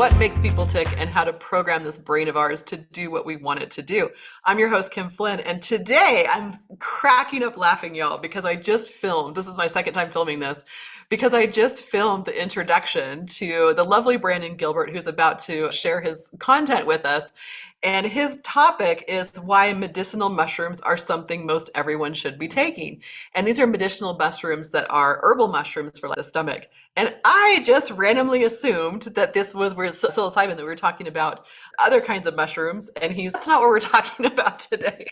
what makes people tick and how to program this brain of ours to do what we want it to do. I'm your host, Kim Flynn, and today I'm cracking up laughing, y'all, because I just filmed, this is my second time filming this, because I just filmed the introduction to the lovely Brandon Gilbert, who's about to share his content with us. And his topic is why medicinal mushrooms are something most everyone should be taking. And these are medicinal mushrooms that are herbal mushrooms for the stomach. And I just randomly assumed that this was where psilocybin, that we were talking about other kinds of mushrooms. And that's not what we're talking about today.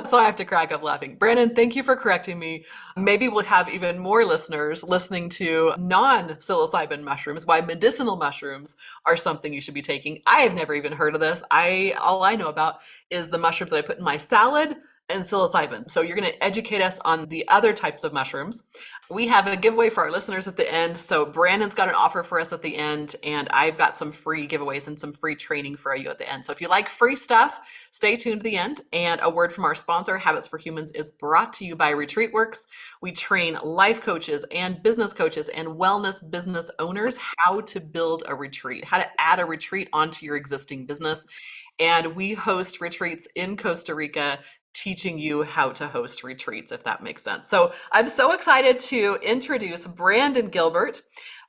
So I have to crack up laughing. Brandon, thank you for correcting me. Maybe we'll have even more listeners listening to non-psilocybin mushrooms, why medicinal mushrooms are something you should be taking. I have never even heard of this. All I know about is the mushrooms that I put in my salad and psilocybin. So you're going to educate us on the other types of mushrooms. We have a giveaway for our listeners at the end. So Brandon's got an offer for us at the end, and I've got some free giveaways and some free training for you at the end. So if you like free stuff, stay tuned to the end. And a word from our sponsor, Habits for Humans, is brought to you by RetreatWorks. We train life coaches and business coaches and wellness business owners how to build a retreat, how to add a retreat onto your existing business. And we host retreats in Costa Rica, teaching you how to host retreats, if that makes sense. So I'm so excited to introduce Brandon Gilbert.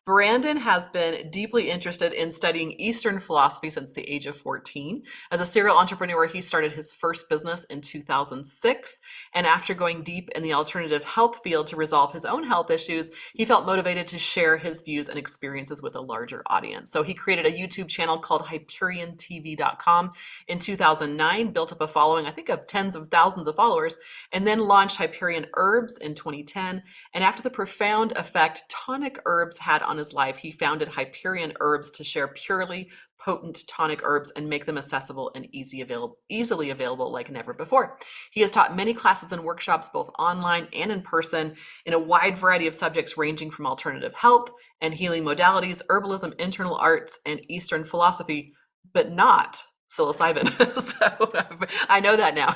Brandon has been deeply interested in studying Eastern philosophy since the age of 14. As a serial entrepreneur, he started his first business in 2006. And after going deep in the alternative health field to resolve his own health issues, he felt motivated to share his views and experiences with a larger audience. So he created a YouTube channel called HyperionTV.com in 2009, built up a following, I think, of tens of thousands of followers, and then launched Hyperion Herbs in 2010. And after the profound effect tonic herbs had on his life, he founded Hyperion Herbs to share purely potent tonic herbs and make them accessible and easily available like never before. He has taught many classes and workshops, both online and in person, in a wide variety of subjects ranging from alternative health and healing modalities, herbalism, internal arts, and Eastern philosophy, but not psilocybin. So I know that now.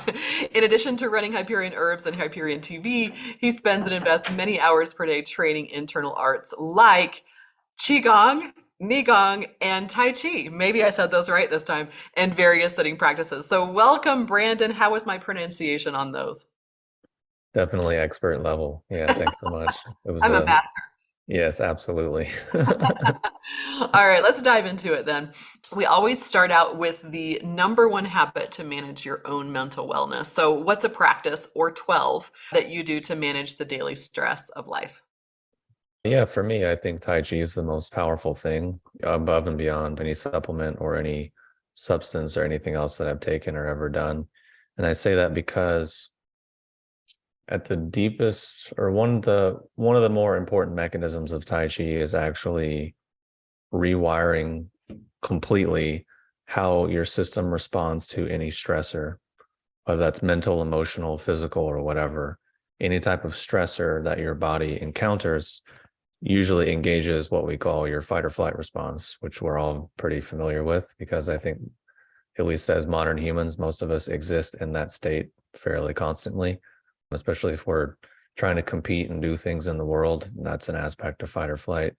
In addition to running Hyperion Herbs and Hyperion TV, he spends and invests many hours per day training internal arts like Qigong, Nigong, and Tai Chi. Maybe I said those right this time, and various sitting practices. So welcome, Brandon. How was my pronunciation on those? Definitely expert level. Yeah, thanks so much. It was I'm a master. yes, absolutely. All right, let's dive into it then. We always start out with the number one habit to manage your own mental wellness. So, what's a practice or 12 that you do to manage the daily stress of life? Yeah, for me, I think Tai Chi is the most powerful thing above and beyond any supplement or any substance or anything else that I've taken or ever done. And I say that because at the deepest, or one of the more important mechanisms of Tai Chi is actually rewiring completely how your system responds to any stressor, whether that's mental, emotional, physical, or whatever. Any type of stressor that your body encounters usually engages what we call your fight or flight response, which we're all pretty familiar with, because I think, at least as modern humans, most of us exist in that state fairly constantly, especially if we're trying to compete and do things in the world. That's an aspect of fight or flight.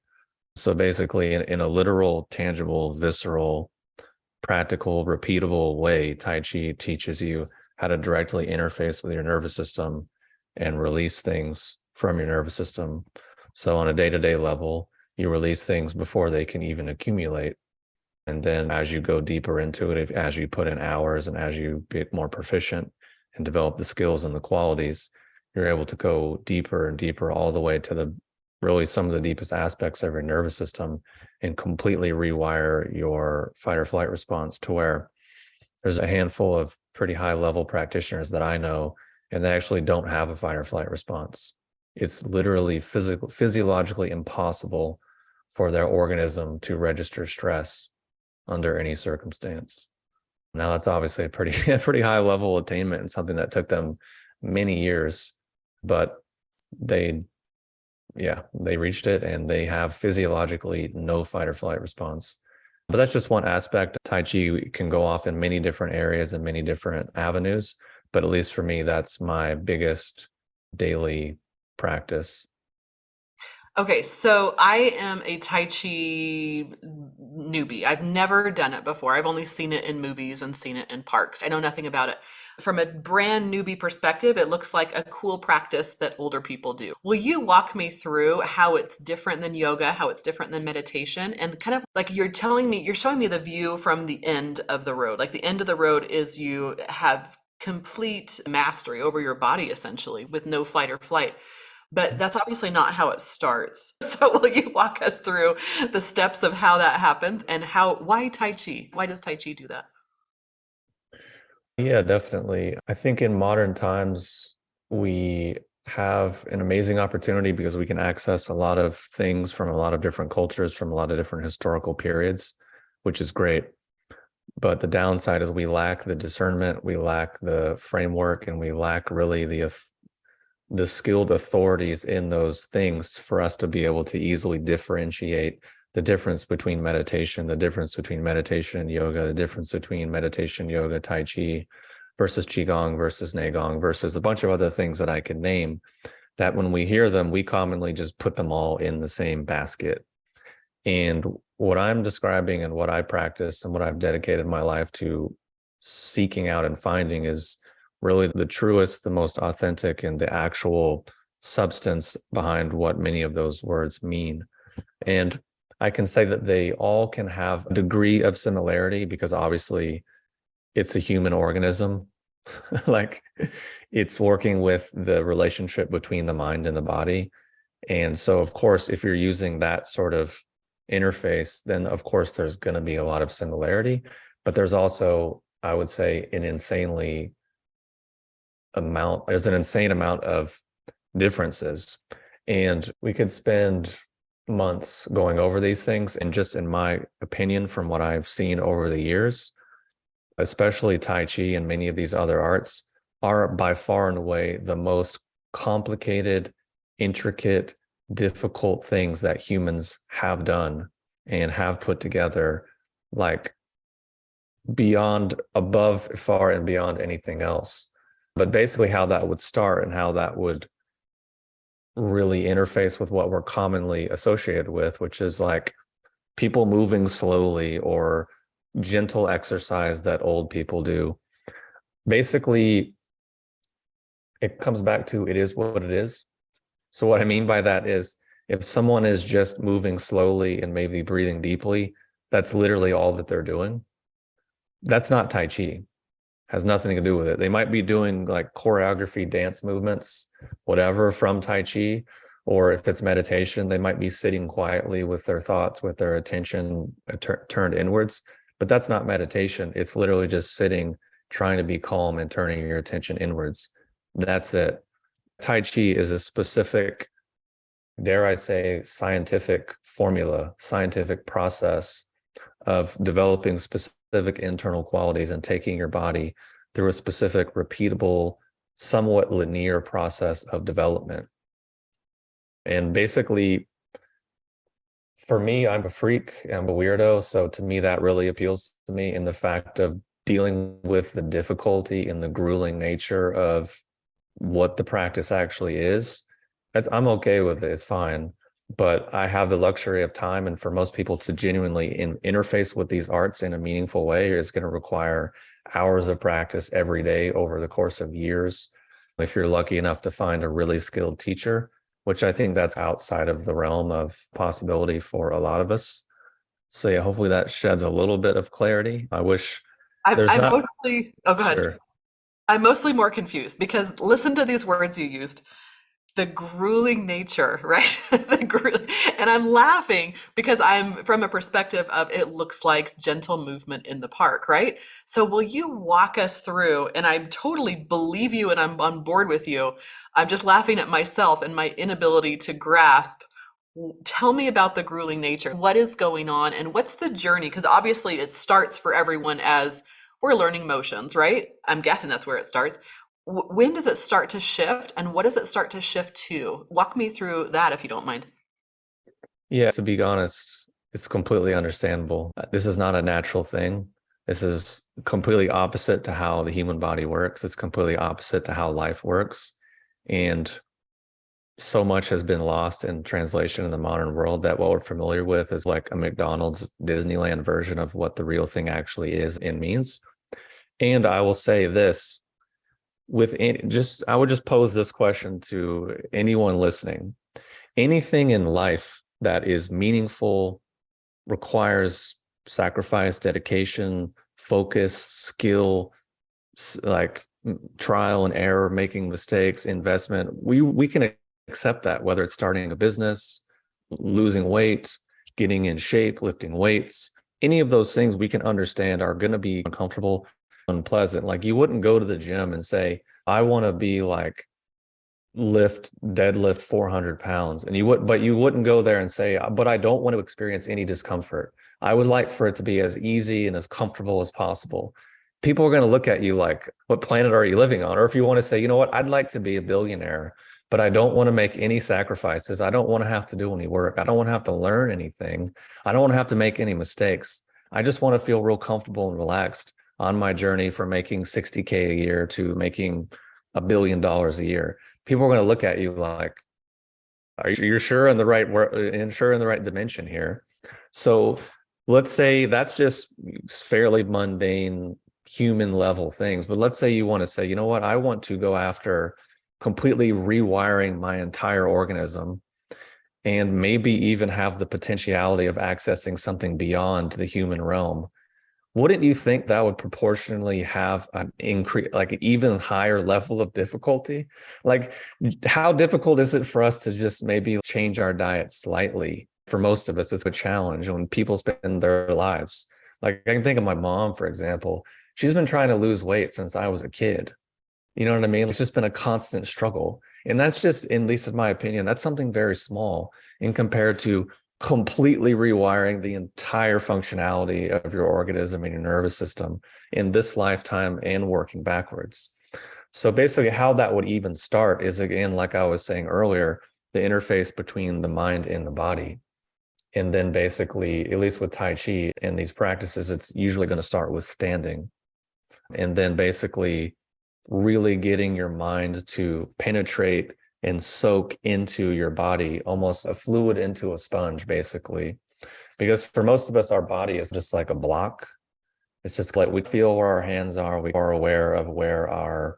So basically, in a literal, tangible, visceral, practical, repeatable way, Tai Chi teaches you how to directly interface with your nervous system and release things from your nervous system. So on a day-to-day level, you release things before they can even accumulate. And then as you go deeper into it, as you put in hours and as you get more proficient and develop the skills and the qualities, you're able to go deeper and deeper all the way to the really some of the deepest aspects of your nervous system and completely rewire your fight or flight response to where there's a handful of pretty high level practitioners that I know, and they actually don't have a fight or flight response. It's literally physiologically impossible for their organism to register stress under any circumstance. Now, that's obviously a pretty high level attainment and something that took them many years, but they reached it, and they have physiologically no fight or flight response. But that's just one aspect. Tai Chi can go off in many different areas and many different avenues, but at least for me, that's my biggest daily practice. Okay, so I am a Tai Chi newbie. I've never done it before. I've only seen it in movies and seen it in parks. I know nothing about it. From a brand newbie perspective, it looks like a cool practice that older people do. Will you walk me through how it's different than yoga, how it's different than meditation, and kind of like you're showing me the view from the end of the road. Like the end of the road is you have complete mastery over your body essentially with no fight or flight. But that's obviously not how it starts. So will you walk us through the steps of how that happens and why Tai Chi? Why does Tai Chi do that? Yeah, definitely. I think in modern times, we have an amazing opportunity because we can access a lot of things from a lot of different cultures, from a lot of different historical periods, which is great. But the downside is we lack the discernment, we lack the framework, and we lack really the skilled authorities in those things for us to be able to easily differentiate the difference between meditation, the difference between meditation and yoga, the difference between meditation, yoga, Tai Chi versus Qigong versus Neigong versus a bunch of other things that I could name that when we hear them, we commonly just put them all in the same basket. And what I'm describing and what I practice and what I've dedicated my life to seeking out and finding is really the truest, the most authentic, and the actual substance behind what many of those words mean. And I can say that they all can have a degree of similarity because obviously it's a human organism. Like it's working with the relationship between the mind and the body. And so, of course, if you're using that sort of interface, then of course there's going to be a lot of similarity. But there's also, I would say, there's an insane amount of differences. And we could spend months going over these things. And just in my opinion, from what I've seen over the years, especially Tai Chi and many of these other arts, are by far and away the most complicated, intricate, difficult things that humans have done and have put together, like beyond, above, far and beyond anything else. But basically, how that would start and how that would really interface with what we're commonly associated with, which is like people moving slowly or gentle exercise that old people do. Basically, it comes back to it is what it is. So what I mean by that is if someone is just moving slowly and maybe breathing deeply, that's literally all that they're doing. That's not Tai Chi. Has nothing to do with it. They might be doing like choreography, dance movements, whatever from Tai Chi, or if it's meditation, they might be sitting quietly with their thoughts, with their attention turned inwards. But that's not meditation. It's literally just sitting, trying to be calm and turning your attention inwards. That's it. Tai Chi is a specific, dare I say, scientific formula, scientific process of developing specific internal qualities and taking your body through a specific, repeatable, somewhat linear process of development. And basically, for me, I'm a freak, I'm a weirdo. So to me, that really appeals to me in the fact of dealing with the difficulty and the grueling nature of what the practice actually is. I'm okay with it. It's fine. But I have the luxury of time. And for most people to genuinely interface with these arts in a meaningful way is going to require hours of practice every day over the course of years. If you're lucky enough to find a really skilled teacher, which I think that's outside of the realm of possibility for a lot of us. So yeah, hopefully that sheds a little bit of clarity. I wish there's I'm not. mostly, oh, go ahead. Sure. I'm mostly more confused because listen to these words you used. The grueling nature, right? And I'm laughing because I'm from a perspective of it looks like gentle movement in the park, right? So will you walk us through, and I totally believe you and I'm on board with you. I'm just laughing at myself and my inability to grasp. Tell me about the grueling nature. What is going on and what's the journey? Because obviously it starts for everyone as we're learning motions, right? I'm guessing that's where it starts. When does it start to shift and what does it start to shift to? Walk me through that if you don't mind. Yeah, to be honest, it's completely understandable. This is not a natural thing. This is completely opposite to how the human body works. It's completely opposite to how life works. And so much has been lost in translation in the modern world that what we're familiar with is like a McDonald's Disneyland version of what the real thing actually is and means. And I will say this I would just pose this question to anyone listening. Anything in life that is meaningful requires sacrifice, dedication, focus, skill, like trial and error, making mistakes, investment. We can accept that, whether it's starting a business, losing weight, getting in shape, lifting weights, any of those things we can understand are going to be uncomfortable, unpleasant. Like you wouldn't go to the gym and say, I want to be like deadlift 400 pounds. And but you wouldn't go there and say, but I don't want to experience any discomfort. I would like for it to be as easy and as comfortable as possible. People are going to look at you like, what planet are you living on? Or if you want to say, you know what, I'd like to be a billionaire, but I don't want to make any sacrifices. I don't want to have to do any work. I don't want to have to learn anything. I don't want to have to make any mistakes. I just want to feel real comfortable and relaxed on my journey from making 60K a year to making $1 billion a year. People are going to look at you like, are you sure in the right and sure in the right dimension here? So let's say that's just fairly mundane human level things. But let's say you want to say, you know what, I want to go after completely rewiring my entire organism and maybe even have the potentiality of accessing something beyond the human realm. Wouldn't you think that would proportionally have an increase, like an even higher level of difficulty? Like, how difficult is it for us to just maybe change our diet slightly? For most of us, it's a challenge when people spend their lives. Like, I can think of my mom, for example. She's been trying to lose weight since I was a kid. You know what I mean? It's just been a constant struggle. And that's just, at least in my opinion, that's something very small in compared to completely rewiring the entire functionality of your organism and your nervous system in this lifetime and working backwards. So basically how that would even start is, again, like I was saying earlier, the interface between the mind and the body. And then basically, at least with Tai Chi and these practices, it's usually going to start with standing. And then basically really getting your mind to penetrate and soak into your body, almost a fluid into a sponge, basically. Because for most of us, our body is just like a block. It's just like we feel where our hands are, we are aware of where our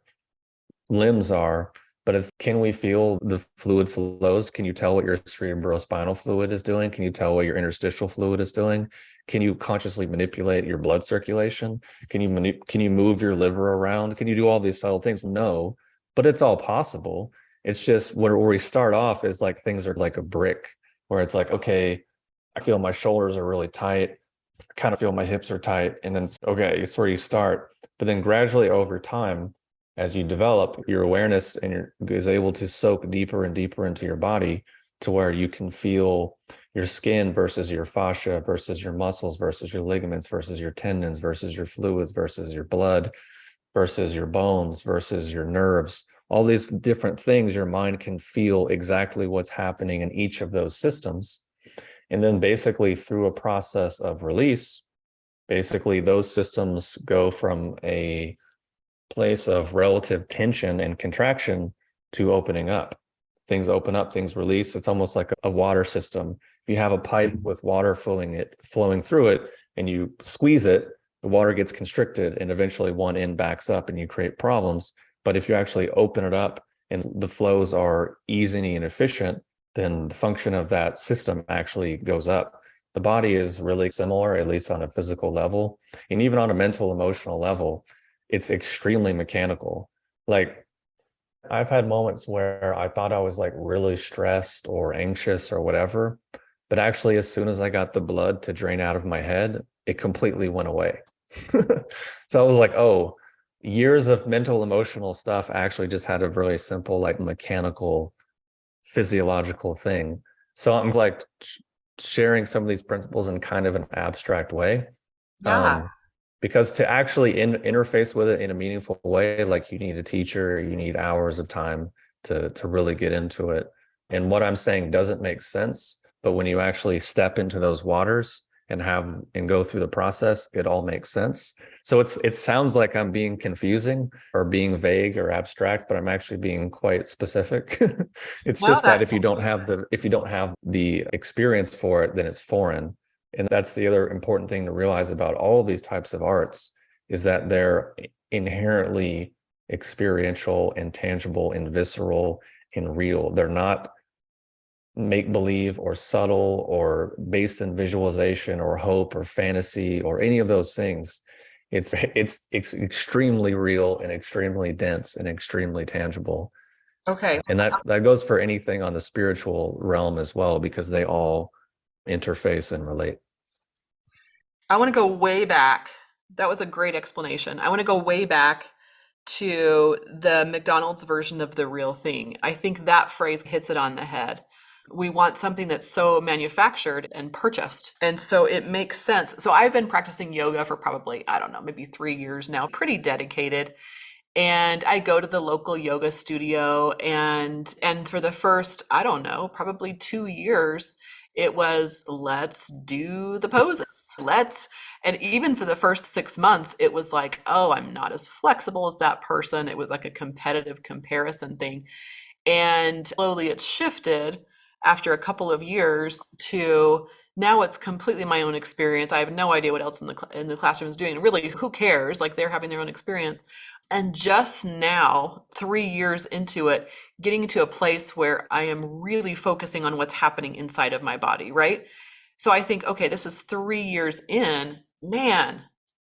limbs are, but it's, can we feel the fluid flows? Can you tell what your cerebrospinal fluid is doing? Can you tell what your interstitial fluid is doing? Can you consciously manipulate your blood circulation? Can you move your liver around? Can you do all these subtle things? No, but it's all possible. It's just where we start off is like things are like a brick where it's like, okay, I feel my shoulders are really tight. I kind of feel my hips are tight. And then it's okay, it's where you start. But then gradually over time, as you develop, your awareness and is able to soak deeper and deeper into your body to where you can feel your skin versus your fascia versus your muscles versus your ligaments versus your tendons versus your fluids versus your blood versus your bones versus your nerves. All these different things, your mind can feel exactly what's happening in each of those systems. And then basically through a process of release, basically those systems go from a place of relative tension and contraction to opening up. Things open up, things release. It's almost like a water system. If you have a pipe with water flowing through it and you squeeze it, the water gets constricted and eventually one end backs up and you create problems. But if you actually open it up and the flows are easy and efficient, then the function of that system actually goes up. The body is really similar, at least on a physical level, and even on a mental, emotional level. It's extremely mechanical. Like I've had moments where I thought I was like really stressed or anxious or whatever, but actually as soon as I got the blood to drain out of my head, it completely went away. So I was like, oh, years of mental, emotional stuff actually just had a really simple, like mechanical, physiological thing. So I'm like sharing some of these principles in kind of an abstract way. Yeah. Because to actually interface with it in a meaningful way, like you need a teacher, you need hours of time to really get into it. And what I'm saying doesn't make sense, but when you actually step into those waters, and go through the process, it all makes sense. So it sounds like I'm being confusing or being vague or abstract, but I'm actually being quite specific. It's No, just that that if you don't have the experience for it, then it's foreign. And that's the other important thing to realize about all of these types of arts, is that they're inherently experiential and tangible and visceral and real. They're not make believe or subtle or based in visualization or hope or fantasy or any of those things. It's extremely real and extremely dense and extremely tangible. okay. And that goes for anything on the spiritual realm as well, because they all interface and relate. I want to go way back. That was a great explanation. I want to go way back to the McDonald's version of the real thing. I think that phrase hits it on the head. We want something that's so manufactured and purchased. And so it makes sense. So I've been practicing yoga for probably, I don't know, maybe 3 years now, pretty dedicated. And I go to the local yoga studio, and for the first, I don't know, probably 2 years, it was let's do the poses. And even for the first 6 months, it was like, oh, I'm not as flexible as that person. It was like a competitive comparison thing. And slowly it's shifted after a couple of years to now it's completely my own experience. I have no idea what else in the classroom is doing. Really, who cares? Like they're having their own experience. And just now, 3 years into it, getting to a place where I am really focusing on what's happening inside of my body, right? So I think, okay, this is 3 years in. Man,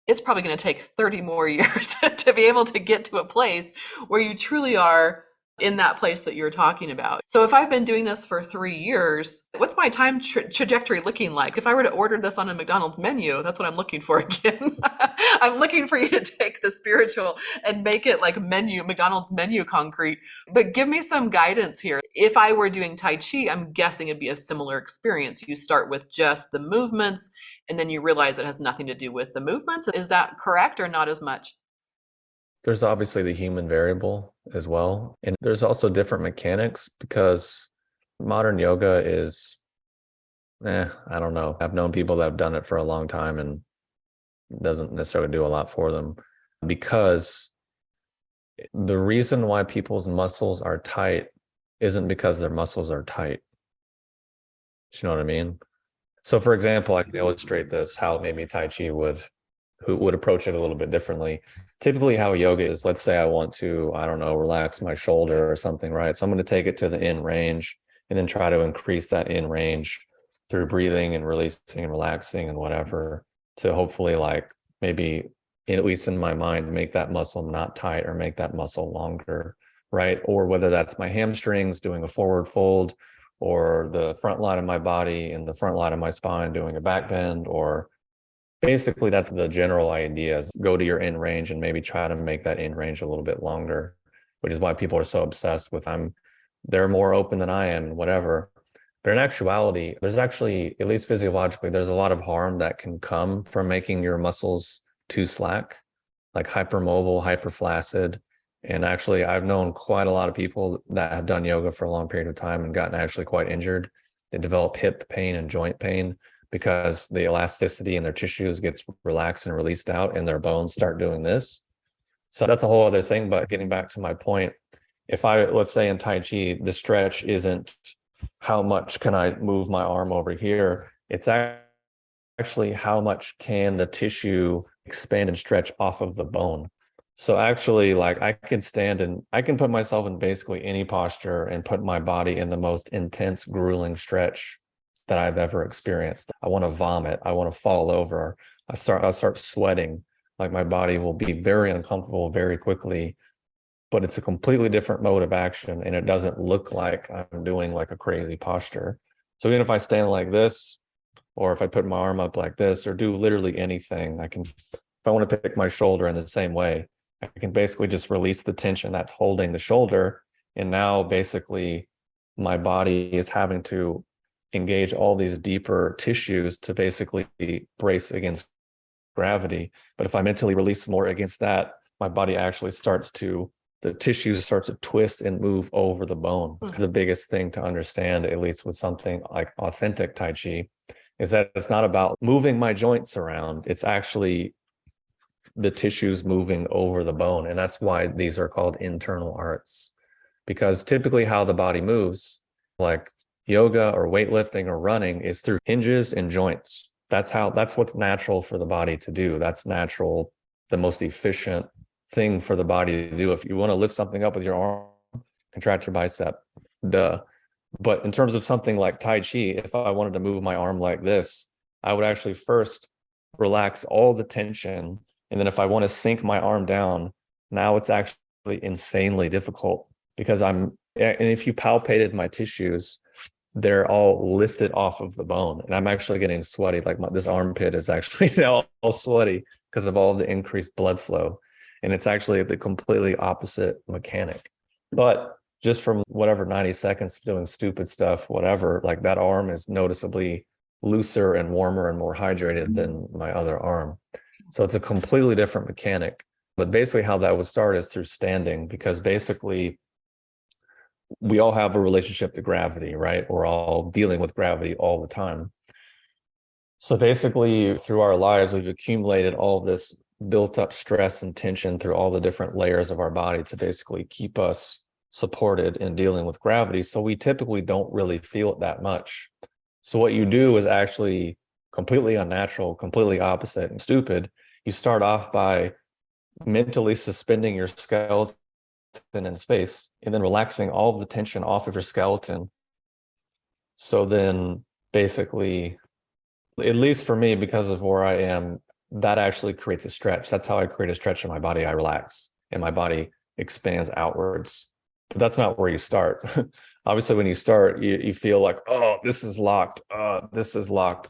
it's probably going to take 30 more years to be able to get to a place where you truly are in that place that you're talking about. So if I've been doing this for 3 years, what's my time trajectory looking like? If I were to order this on a McDonald's menu, that's what I'm looking for again. I'm looking for you to take the spiritual and make it like McDonald's menu concrete. But give me some guidance here. If I were doing Tai Chi, I'm guessing it'd be a similar experience. You start with just the movements, and then you realize it has nothing to do with the movements. Is that correct or not as much? There's obviously the human variable as well. And there's also different mechanics, because modern yoga is, I don't know. I've known people that have done it for a long time and it doesn't necessarily do a lot for them, because the reason why people's muscles are tight isn't because their muscles are tight. Do you know what I mean? So for example, I can illustrate this, how maybe Tai Chi would approach it a little bit differently. Typically how yoga is, let's say I want to, I don't know, relax my shoulder or something, right? So I'm going to take it to the in range and then try to increase that in range through breathing and releasing and relaxing and whatever, to hopefully like maybe, at least in my mind, make that muscle not tight or make that muscle longer, right? Or whether that's my hamstrings doing a forward fold, or the front line of my body and the front line of my spine doing a back bend, or basically that's the general idea, is go to your in range and maybe try to make that in range a little bit longer, which is why people are so obsessed with they're more open than I am and whatever. But in actuality, there's actually, at least physiologically, there's a lot of harm that can come from making your muscles too slack, like hypermobile, hyperflaccid. And actually, I've known quite a lot of people that have done yoga for a long period of time and gotten actually quite injured. They develop hip pain and joint pain because the elasticity in their tissues gets relaxed and released out and their bones start doing this. So that's a whole other thing. But getting back to my point, if let's say in Tai Chi, the stretch isn't how much can I move my arm over here? It's actually how much can the tissue expand and stretch off of the bone. So actually, like I can stand and I can put myself in basically any posture and put my body in the most intense, grueling stretch that I've ever experienced. I want to vomit. I want to fall over. I start sweating. Like my body will be very uncomfortable very quickly, but it's a completely different mode of action, and it doesn't look like I'm doing like a crazy posture. So even if I stand like this, or if I put my arm up like this, or do literally anything, if I want to pick my shoulder in the same way, I can basically just release the tension that's holding the shoulder. And now basically my body is having to engage all these deeper tissues to basically brace against gravity. But if I mentally release more against that, my body actually the tissues start to twist and move over the bone. It's the biggest thing to understand, at least with something like authentic Tai Chi, is that it's not about moving my joints around. It's actually the tissues moving over the bone. And that's why these are called internal arts. Because typically how the body moves, like yoga or weightlifting or running, is through hinges and joints. That's what's natural for the body to do. That's natural, the most efficient thing for the body to do. If you want to lift something up with your arm, contract your bicep, duh. But in terms of something like Tai Chi, if I wanted to move my arm like this, I would actually first relax all the tension. And then if I want to sink my arm down, now it's actually insanely difficult because and if you palpated my tissues, they're all lifted off of the bone. And I'm actually getting sweaty. Like this armpit is actually now all sweaty because of all the increased blood flow. And it's actually the completely opposite mechanic. But just from whatever 90 seconds doing stupid stuff, whatever, like that arm is noticeably looser and warmer and more hydrated than my other arm. So it's a completely different mechanic. But basically how that would start is through standing, because basically we all have a relationship to gravity, right? We're all dealing with gravity all the time. So basically through our lives, we've accumulated all this built up stress and tension through all the different layers of our body to basically keep us supported in dealing with gravity. So we typically don't really feel it that much. So what you do is actually completely unnatural, completely opposite and stupid. You start off by mentally suspending your skeleton in space and then relaxing all of the tension off of your skeleton. So then basically, at least for me, because of where I am, that actually creates a stretch. That's how I create a stretch in my body. I relax and my body expands outwards. But that's not where you start. Obviously, when you start, you feel like, oh, this is locked. This is locked.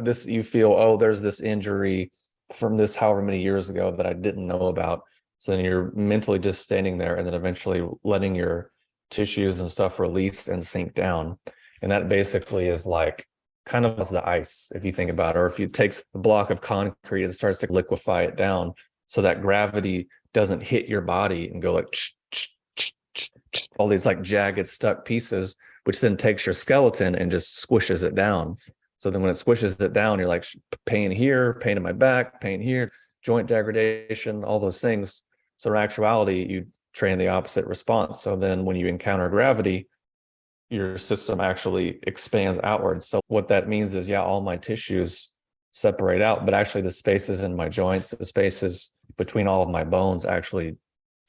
This, you feel, oh, there's this injury from this however many years ago that I didn't know about. So then you're mentally just standing there and then eventually letting your tissues and stuff release and sink down. And that basically is like kind of as the ice, if you think about it, or if you take the block of concrete and starts to liquefy it down so that gravity doesn't hit your body and go like all these like jagged stuck pieces, which then takes your skeleton and just squishes it down. So then when it squishes it down, you're like pain here, pain in my back, pain here, joint degradation, all those things. So in actuality, you train the opposite response. So then when you encounter gravity, your system actually expands outwards. So what that means is, yeah, all my tissues separate out, but actually the spaces in my joints, the spaces between all of my bones actually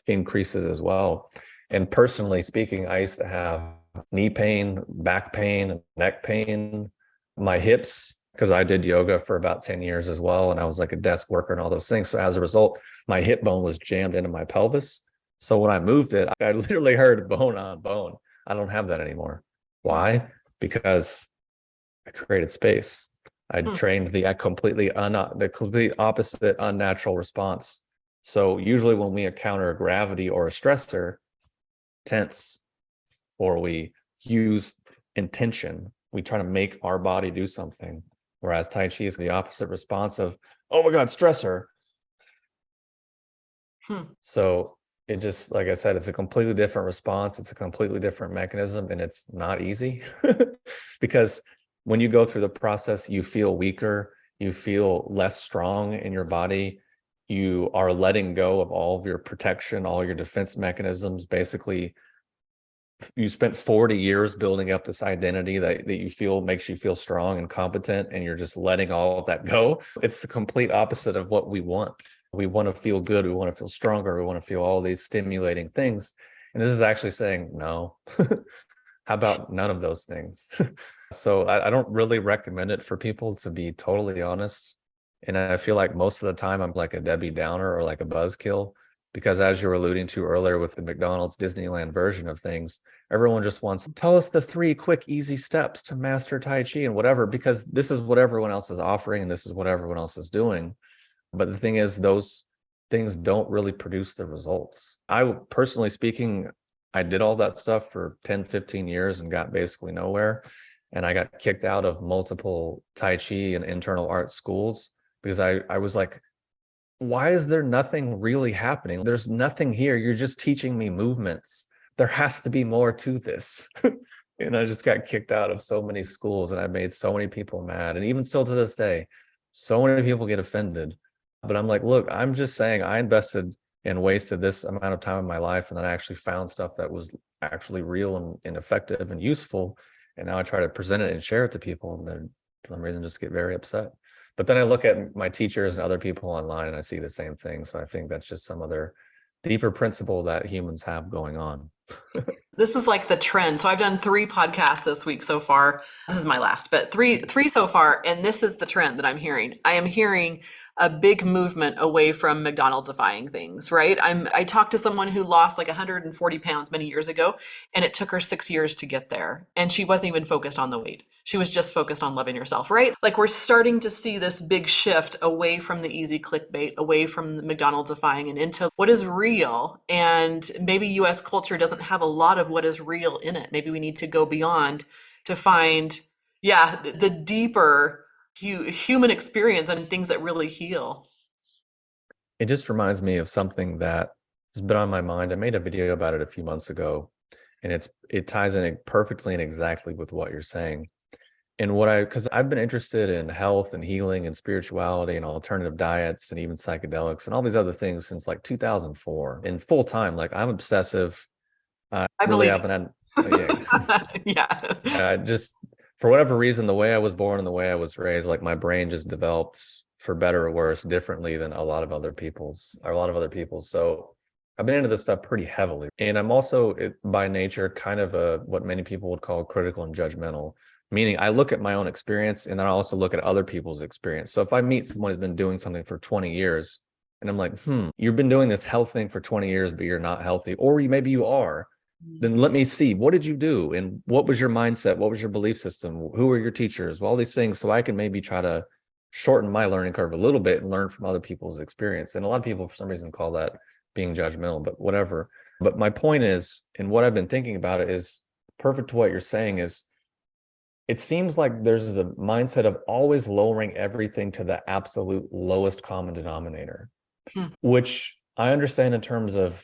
increases as well. And personally speaking, I used to have knee pain, back pain, neck pain, my hips, because I did yoga for about 10 years as well. And I was like a desk worker and all those things. So as a result, my hip bone was jammed into my pelvis. So when I moved it, I literally heard bone on bone. I don't have that anymore. Why? Because I created space. I trained the complete opposite unnatural response. So usually when we encounter gravity or a stressor, tense, or we use intention, we try to make our body do something. Whereas Tai Chi is the opposite response of, oh my God, stressor. So it just, like I said, it's a completely different response. It's a completely different mechanism, and it's not easy because when you go through the process, you feel weaker, you feel less strong in your body. You are letting go of all of your protection, all your defense mechanisms. Basically, you spent 40 years building up this identity that you feel makes you feel strong and competent, and you're just letting all of that go. It's the complete opposite of what we want. We want to feel good. We want to feel stronger. We want to feel all these stimulating things. And this is actually saying, no, how about none of those things? So I don't really recommend it for people, to be totally honest. And I feel like most of the time I'm like a Debbie Downer or like a buzzkill, because as you were alluding to earlier with the McDonald's Disneyland version of things, everyone just wants to tell us the 3 quick, easy steps to master Tai Chi and whatever, because this is what everyone else is offering and this is what everyone else is doing. But the thing is, those things don't really produce the results. I personally speaking, I did all that stuff for 10, 15 years and got basically nowhere. And I got kicked out of multiple Tai Chi and internal art schools because I was like, why is there nothing really happening? There's nothing here. You're just teaching me movements. There has to be more to this. And I just got kicked out of so many schools, and I made so many people mad. And even still to this day, so many people get offended. But I'm like, look, I'm just saying I invested and wasted this amount of time in my life, and then I actually found stuff that was actually real and effective and useful. And now I try to present it and share it to people, and then for some reason just get very upset. But then I look at my teachers and other people online and I see the same thing. So I think that's just some other deeper principle that humans have going on. This is like the trend. So I've done 3 podcasts this week so far. This is my last, but three so far, and this is the trend that I'm hearing. I am hearing a big movement away from McDonald'sifying things, right? I talked to someone who lost like 140 pounds many years ago, and it took her 6 years to get there. And she wasn't even focused on the weight. She was just focused on loving herself, right? Like we're starting to see this big shift away from the easy clickbait, away from the McDonald'sifying and into what is real. And maybe US culture doesn't have a lot of what is real in it. Maybe we need to go beyond to find, yeah, the deeper human experience and things that really heal. It just reminds me of something that has been on my mind. I made a video about it a few months ago, and it ties in perfectly and exactly with what you're saying. And because I've been interested in health and healing and spirituality and alternative diets and even psychedelics and all these other things since like 2004 in full time. Like I'm obsessive. I I really believe haven't had, yeah. yeah. I just, for whatever reason, the way I was born and the way I was raised, like my brain just developed for better or worse differently than a lot of other people's. So I've been into this stuff pretty heavily. And I'm also by nature kind of what many people would call critical and judgmental, meaning I look at my own experience and then I also look at other people's experience. So if I meet someone who's been doing something for 20 years and I'm like, you've been doing this health thing for 20 years, but you're not healthy, or maybe you are, then let me see, what did you do? And what was your mindset? What was your belief system? Who were your teachers? Well, all these things. So I can maybe try to shorten my learning curve a little bit and learn from other people's experience. And a lot of people, for some reason, call that being judgmental, but whatever. But my point is, and what I've been thinking about it is perfect to what you're saying is, it seems like there's the mindset of always lowering everything to the absolute lowest common denominator, which I understand in terms of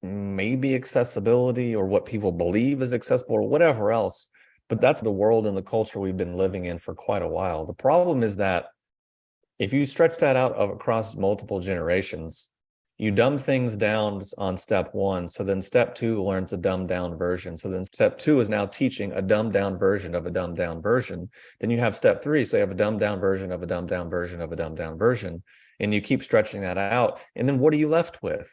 maybe accessibility or what people believe is accessible or whatever else. But that's the world and the culture we've been living in for quite a while. The problem is that if you stretch that out across multiple generations, you dumb things down on step 1. So then step 2 learns a dumbed down version. So then step 2 is now teaching a dumbed down version of a dumbed down version. Then you have step 3. So you have a dumbed down version of a dumbed down version of a dumbed down version. And you keep stretching that out. And then what are you left with?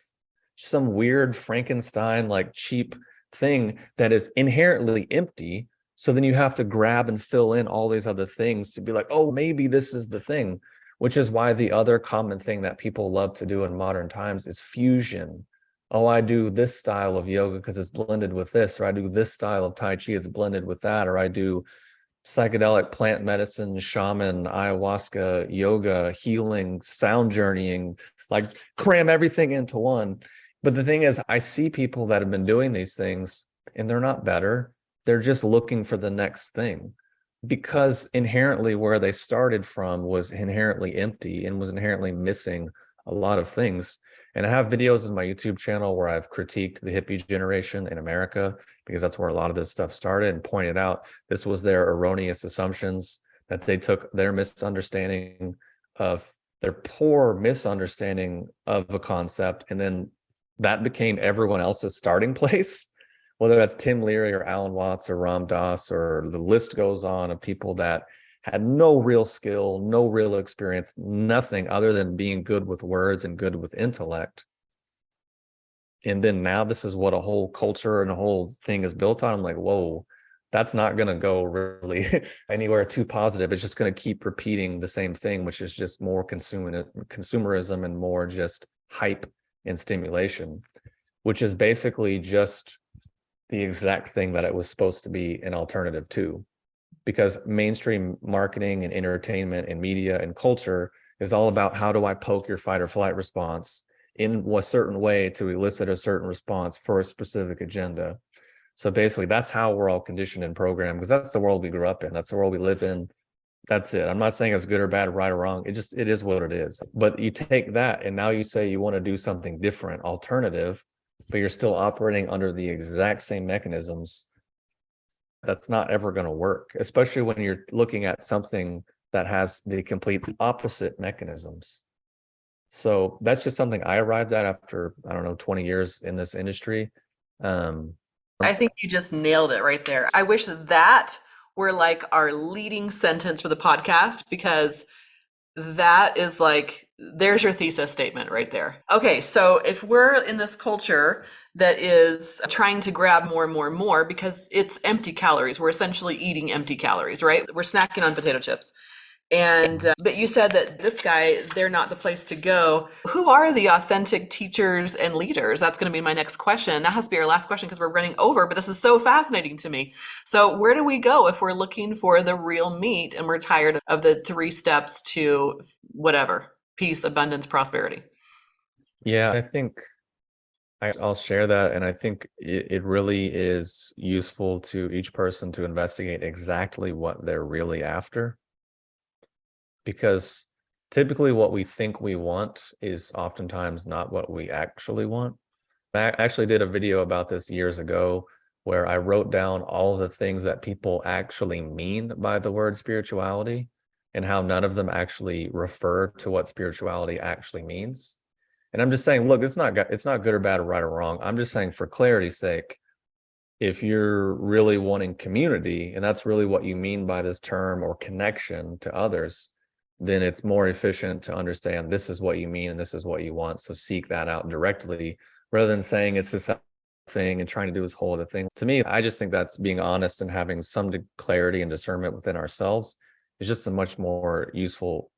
Some weird Frankenstein, like cheap thing that is inherently empty. So then you have to grab and fill in all these other things to be like, oh, maybe this is the thing, which is why the other common thing that people love to do in modern times is fusion. Oh, I do this style of yoga because it's blended with this, or I do this style of Tai Chi, it's blended with that, or I do psychedelic plant medicine, shaman, ayahuasca, yoga, healing, sound journeying, like cram everything into one. But the thing is, I see people that have been doing these things and they're not better. They're just looking for the next thing, because inherently where they started from was inherently empty and was inherently missing a lot of things. And I have videos in my YouTube channel where I've critiqued the hippie generation in America, because that's where a lot of this stuff started, and pointed out this was their erroneous assumptions, that they took their misunderstanding of their poor misunderstanding of a concept, and then that became everyone else's starting place, whether that's Tim Leary or Alan Watts or Ram Dass, or the list goes on of people that had no real skill, no real experience, nothing other than being good with words and good with intellect. And then now this is what a whole culture and a whole thing is built on. I'm like, whoa, that's not going to go really anywhere too positive. It's just going to keep repeating the same thing, which is just more consumerism and more just hype and stimulation, which is basically just the exact thing that it was supposed to be an alternative to. Because mainstream marketing and entertainment and media and culture is all about, how do I poke your fight or flight response in a certain way to elicit a certain response for a specific agenda. So basically that's how we're all conditioned and programmed, because that's the world we grew up in. That's the world we live in. That's it. I'm not saying it's good or bad, right or wrong. It is what it is. But you take that and now you say you want to do something different, alternative, but you're still operating under the exact same mechanisms. That's not ever going to work, especially when you're looking at something that has the complete opposite mechanisms. So that's just something I arrived at after, I don't know, 20 years in this industry. Um, I think you just nailed it right there. I wish that were like our leading sentence for the podcast, because that is like, there's your thesis statement right there. Okay, so if we're in this culture that is trying to grab more and more and more because it's empty calories, we're essentially eating empty calories, right? We're snacking on potato chips. And but you said that this guy, they're not the place to go. Who are the authentic teachers and leaders? That's going to be my next question. That has to be our last question because we're running over, but this is so fascinating to me. So where do we go if we're looking for the real meat and we're tired of the 3 steps to whatever, peace, abundance, prosperity? yeah, I think I'll share that. And I think it really is useful to each person to investigate exactly what they're really after. Because typically what we think we want is oftentimes not what we actually want. I actually did a video about this years ago where I wrote down all the things that people actually mean by the word spirituality and how none of them actually refer to what spirituality actually means. And I'm just saying, look, it's not good or bad or right or wrong. I'm just saying, for clarity's sake, if you're really wanting community and that's really what you mean by this term, or connection to others, then it's more efficient to understand this is what you mean and this is what you want. So seek that out directly rather than saying it's this thing and trying to do this whole other thing. To me, I just think that's being honest and having some clarity and discernment within ourselves is just a much more useful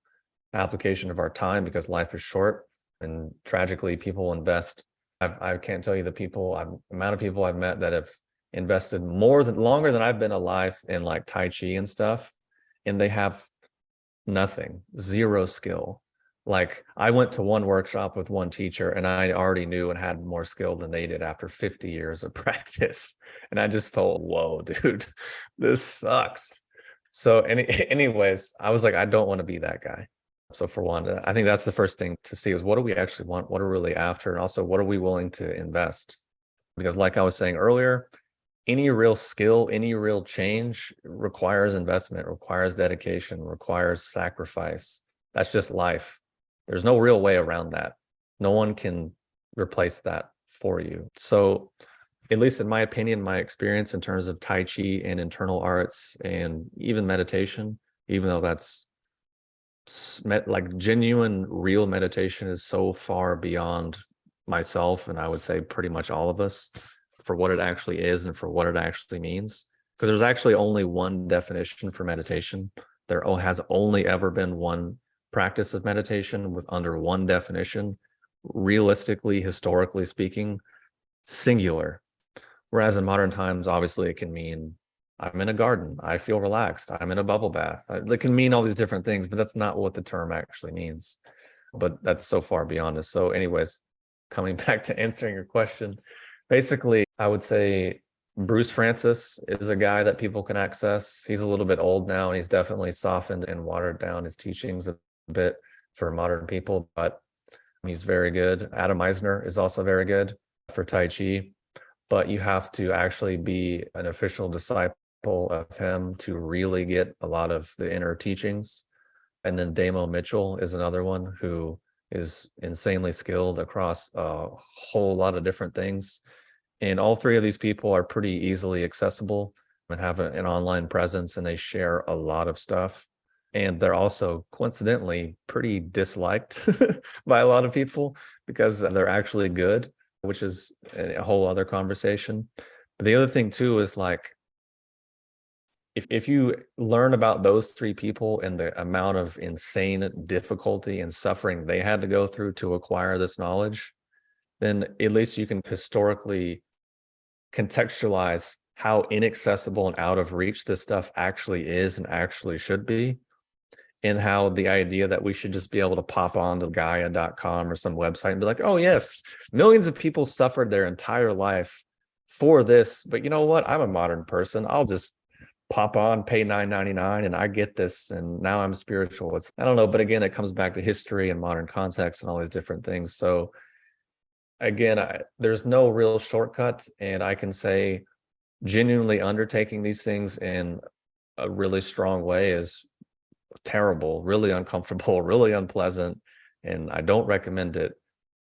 application of our time, because life is short and tragically people invest. I can't tell you the amount of people I've met that have invested longer than I've been alive in like Tai Chi and stuff, and they have nothing, zero skill. Like, I went to one workshop with one teacher and I already knew and had more skill than they did after 50 years of practice. And I just felt, whoa, dude, this sucks. So anyways, I was like, I don't want to be that guy. So for one, I think that's the first thing to see is what do we actually want? What are we really after? And also, what are we willing to invest? Because like I was saying earlier, any real skill, any real change requires investment, requires dedication, requires sacrifice. That's just life. There's no real way around that. No one can replace that for you. So, at least in my opinion, my experience in terms of Tai Chi and internal arts and even meditation, even though that's like genuine, real meditation is so far beyond myself, and I would say pretty much all of us, for what it actually is and for what it actually means. Because there's actually only one definition for meditation. There has only ever been one practice of meditation with under one definition, realistically, historically speaking, singular. Whereas in modern times, obviously, it can mean I'm in a garden, I feel relaxed, I'm in a bubble bath. It can mean all these different things, but that's not what the term actually means. But that's so far beyond us. So anyways, coming back to answering your question, basically, I would say Bruce Francis is a guy that people can access. He's a little bit old now, and he's definitely softened and watered down his teachings a bit for modern people, but he's very good. Adam Eisner is also very good for Tai Chi, but you have to actually be an official disciple of him to really get a lot of the inner teachings. And then Damo Mitchell is another one who is insanely skilled across a whole lot of different things. And all 3 of these people are pretty easily accessible and have an online presence, and they share a lot of stuff. And they're also coincidentally pretty disliked by a lot of people because they're actually good, which is a whole other conversation. But the other thing too is like, if you learn about those 3 people and the amount of insane difficulty and suffering they had to go through to acquire this knowledge, then at least you can historically contextualize how inaccessible and out of reach this stuff actually is and actually should be, and how the idea that we should just be able to pop on to Gaia.com or some website and be like, oh yes, millions of people suffered their entire life for this, but you know what? I'm a modern person. I'll just pop on, pay $9.99, and I get this, and now I'm spiritual. I don't know, but again, it comes back to history and modern context and all these different things. So again, there's no real shortcut, and I can say genuinely undertaking these things in a really strong way is terrible, really uncomfortable, really unpleasant, and I don't recommend it.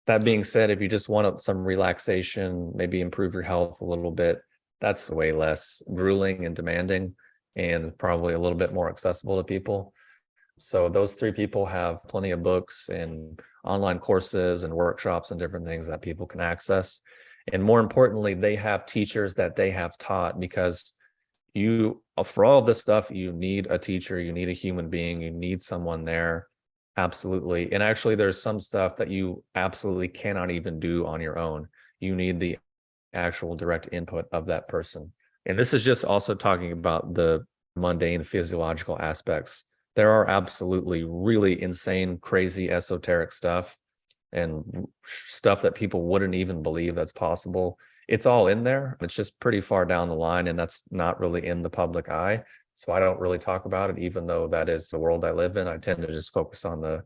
That being said, if you just want some relaxation, maybe improve your health a little bit, that's way less grueling and demanding and probably a little bit more accessible to people. So those three people have plenty of books and online courses and workshops and different things that people can access. And more importantly, they have teachers that they have taught, because you, for all of this stuff, you need a teacher, you need a human being, you need someone there. Absolutely. And actually, there's some stuff that you absolutely cannot even do on your own. You need the actual direct input of that person. And this is just also talking about the mundane physiological aspects. There are absolutely really insane, crazy, esoteric stuff and stuff that people wouldn't even believe that's possible. It's all in there. It's just pretty far down the line, and that's not really in the public eye. So I don't really talk about it, even though that is the world I live in. I tend to just focus on the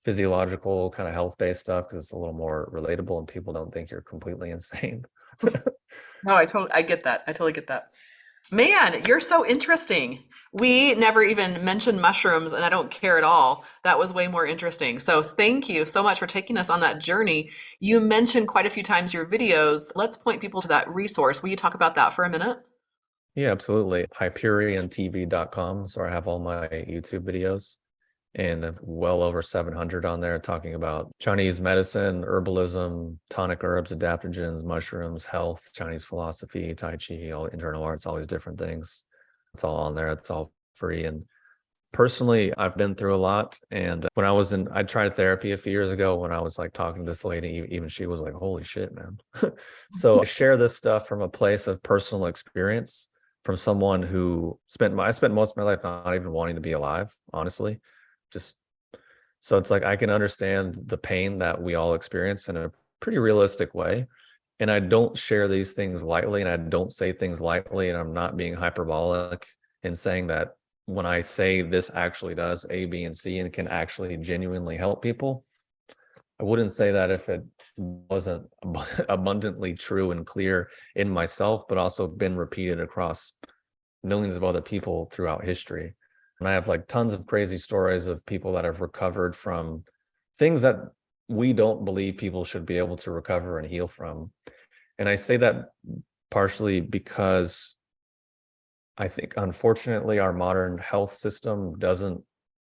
physiological kind of health-based stuff because it's a little more relatable and people don't think you're completely insane. No, I get that. I totally get that. Man, you're so interesting. We never even mentioned mushrooms, and I don't care at all. That was way more interesting. So thank you so much for taking us on that journey. You mentioned quite a few times your videos. Let's point people to that resource. Will you talk about that for a minute? Yeah, absolutely. HyperionTV.com. So I have all my YouTube videos and well over 700 on there talking about Chinese medicine, herbalism, tonic herbs, adaptogens, mushrooms, health, Chinese philosophy, Tai Chi, all internal arts, all these different things. It's all on there. It's all free. And personally, I've been through a lot. And when I tried therapy a few years ago when I was like talking to this lady, even she was like, holy shit, man. So I share this stuff from a place of personal experience from someone who I spent most of my life not even wanting to be alive, honestly. Just so it's like I can understand the pain that we all experience in a pretty realistic way. And I don't share these things lightly, and I don't say things lightly, and I'm not being hyperbolic in saying that when I say this actually does A, B, and C and can actually genuinely help people. I wouldn't say that if it wasn't abundantly true and clear in myself, but also been repeated across millions of other people throughout history. And I have like tons of crazy stories of people that have recovered from things that we don't believe people should be able to recover and heal from. And I say that partially because I think, unfortunately, our modern health system doesn't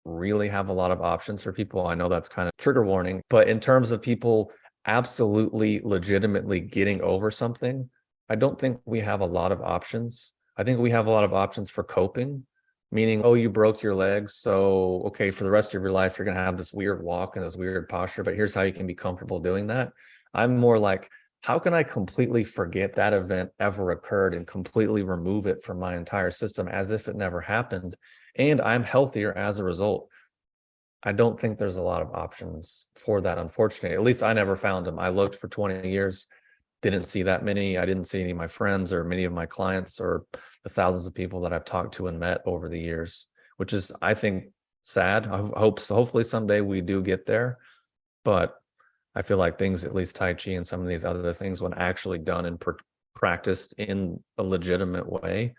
really have a lot of options for people. I know that's kind of trigger warning, but in terms of people absolutely legitimately getting over something, I don't think we have a lot of options. I think we have a lot of options for coping, meaning, oh, you broke your legs. So, okay, for the rest of your life, you're going to have this weird walk and this weird posture, but here's how you can be comfortable doing that. I'm more like, how can I completely forget that event ever occurred and completely remove it from my entire system as if it never happened? And I'm healthier as a result. I don't think there's a lot of options for that, unfortunately. At least I never found them. I looked for 20 years, didn't see that many. I didn't see any of my friends or many of my clients or the thousands of people that I've talked to and met over the years, which is, I think, sad. I hope so. Hopefully someday we do get there. But I feel like things, at least Tai Chi and some of these other things, when actually done and practiced in a legitimate way,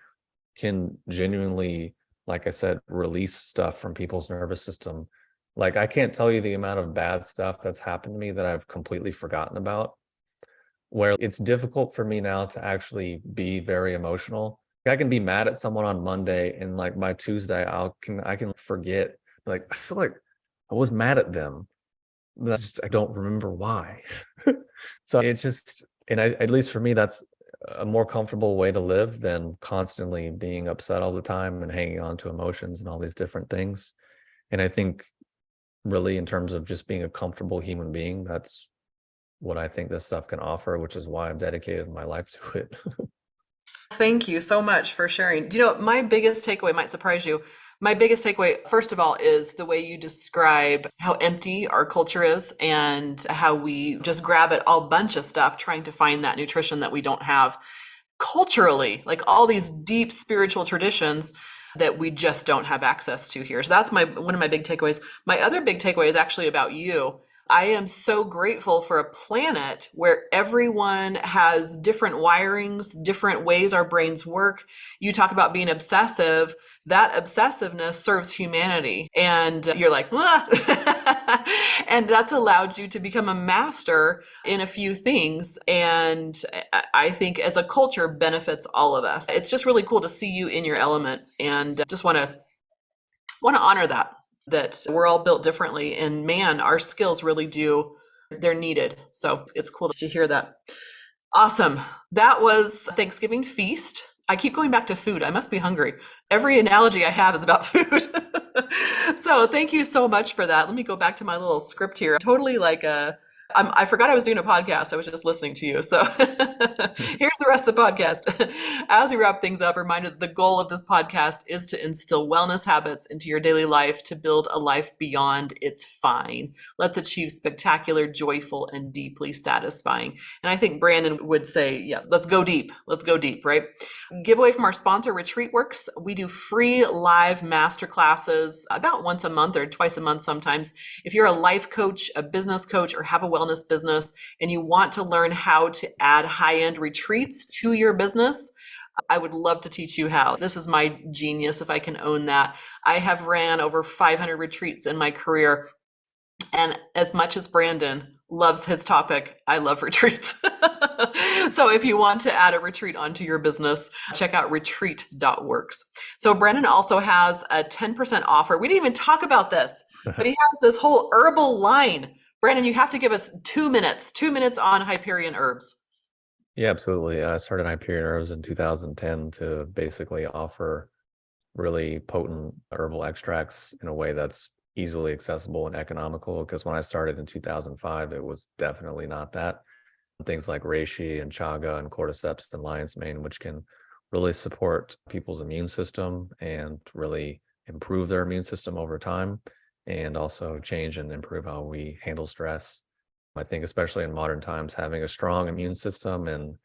can genuinely, like I said, release stuff from people's nervous system. Like I can't tell you the amount of bad stuff that's happened to me that I've completely forgotten about, where it's difficult for me now to actually be very emotional. I can be mad at someone on Monday, and like by Tuesday, I can forget. Like I feel like I was mad at them. I don't remember why. So it's just, and at least for me, that's a more comfortable way to live than constantly being upset all the time and hanging on to emotions and all these different things. And I think really in terms of just being a comfortable human being, that's what I think this stuff can offer, which is why I've dedicated my life to it. Thank you so much for sharing. Do you know, my biggest takeaway might surprise you. My biggest takeaway, first of all, is the way you describe how empty our culture is and how we just grab at all bunch of stuff trying to find that nutrition that we don't have culturally, like all these deep spiritual traditions that we just don't have access to here. So that's one of my big takeaways. My other big takeaway is actually about you. I am so grateful for a planet where everyone has different wirings, different ways our brains work. You talk about being obsessive. That obsessiveness serves humanity. And you're like, ah. And that's allowed you to become a master in a few things. And I think as a culture benefits all of us. It's just really cool to see you in your element, and just want to honor that we're all built differently, and man, our skills really do, they're needed. So it's cool to hear that. Awesome. That was Thanksgiving feast. I keep going back to food. I must be hungry. Every analogy I have is about food. So thank you so much for that. Let me go back to my little script here. Totally like I forgot I was doing a podcast. I was just listening to you. So here's the rest of the podcast. As we wrap things up, reminder that the goal of this podcast is to instill wellness habits into your daily life to build a life beyond it's fine. Let's achieve spectacular, joyful, and deeply satisfying. And I think Brandon would say, yes, let's go deep. Let's go deep, right? Giveaway from our sponsor, RetreatWorks. We do free live masterclasses about once a month or twice a month sometimes. If you're a life coach, a business coach, or have a wellness business and you want to learn how to add high-end retreats to your business, I would love to teach you how. This is my genius if I can own that. I have ran over 500 retreats in my career. And as much as Brandon loves his topic, I love retreats. So if you want to add a retreat onto your business, check out retreat.works. So Brandon also has a 10% offer. We didn't even talk about this, but he has this whole herbal line. Brandon, you have to give us 2 minutes on Hyperion herbs. Yeah, absolutely. I started Hyperion Herbs in 2010 to basically offer really potent herbal extracts in a way that's easily accessible and economical. Because when I started in 2005, it was definitely not that. Things like reishi and chaga and cordyceps and lion's mane, which can really support people's immune system and really improve their immune system over time, and also change and improve how we handle stress. I think especially in modern times, having a strong immune system and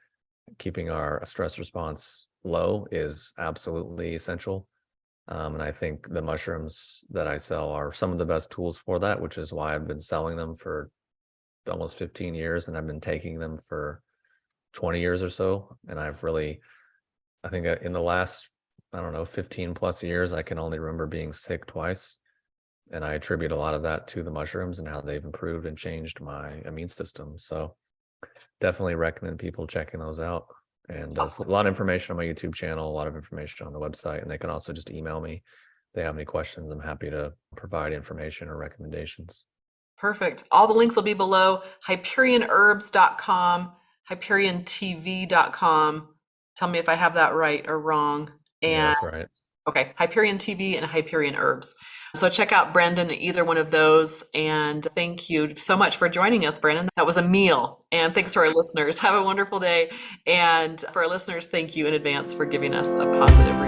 keeping our stress response low is absolutely essential. And I think the mushrooms that I sell are some of the best tools for that, which is why I've been selling them for almost 15 years and I've been taking them for 20 years or so. And I've really, I think in the last, I don't know, 15 plus years, I can only remember being sick twice. And I attribute a lot of that to the mushrooms and how they've improved and changed my immune system. So definitely recommend people checking those out. And there's a lot of information on my YouTube channel, a lot of information on the website, and they can also just email me if they have any questions. I'm happy to provide information or recommendations. Perfect. All the links will be below. HyperionHerbs.com, HyperionTV.com. Tell me if I have that right or wrong. And Yeah, that's right. okay, Hyperion TV and Hyperion Herbs. So check out Brandon at either one of those. And thank you so much for joining us, Brandon. That was a meal. And thanks to our listeners. Have a wonderful day. And for our listeners, thank you in advance for giving us a positive review.